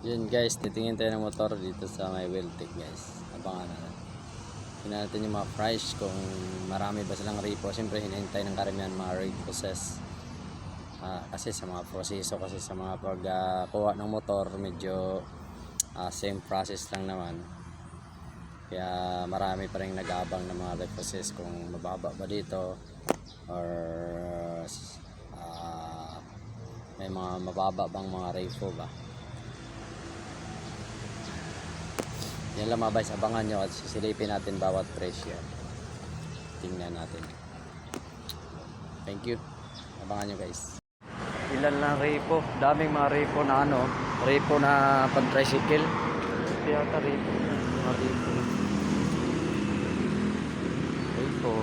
Yun guys, titingin tayo ng motor dito sa may Weltec guys. Abangan na. Tingnan natin yung mga price kung marami ba silang repo. Siyempre hinihintay ng karamihan mga repossess. Kasi sa mga proseso, kasi sa mga pagkuha ng motor, medyo same process lang naman. Kaya marami pa rin nag-aabang ng mga repossess kung mababa ba dito or may mga mababa bang mga repo ba. Yan lang mga guys, abangan nyo at sisilipin natin bawat presyo. Tingnan natin. Thank you. Abangan nyo guys. Ilan lang repo, daming mga repo na repo na pang tricycle. Kaya ka repo, mga repo. Repo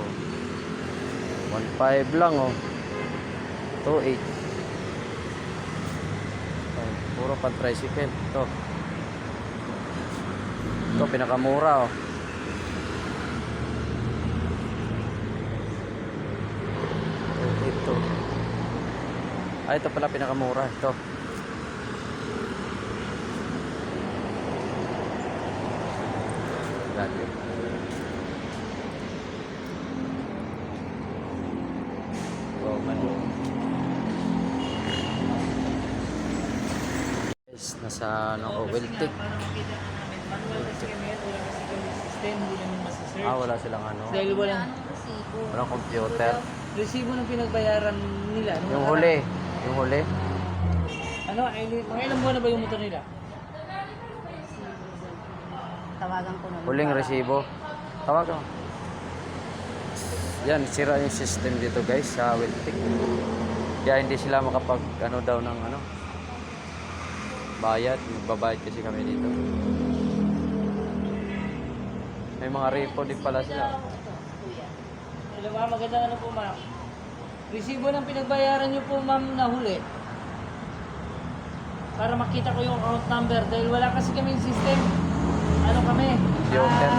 1.5 lang 2.8. Puro pang tricycle. Ito pinakamura ito. Ito pala pinakamura ito. Grabe. Guys, nasa Weltec. Wala silang Dahil walang computer. resibo ng pinagbayaran nila. Yung huli. Mga ilang buwan na ba yung motor nila? Tawagan ko na. Huling resibo. Tawagan. Yan, sira yung system dito guys sa Weltec. Kaya hindi sila makapag daw ng bayad. Magbabayad kasi kami dito. May mga repo din pala sila. Hello ma'am, magandang po ma'am. Resibo ng pinagbayaran nyo po ma'am na huli. Para makita ko yung account number dahil wala kasi kami system. Kami? Joker.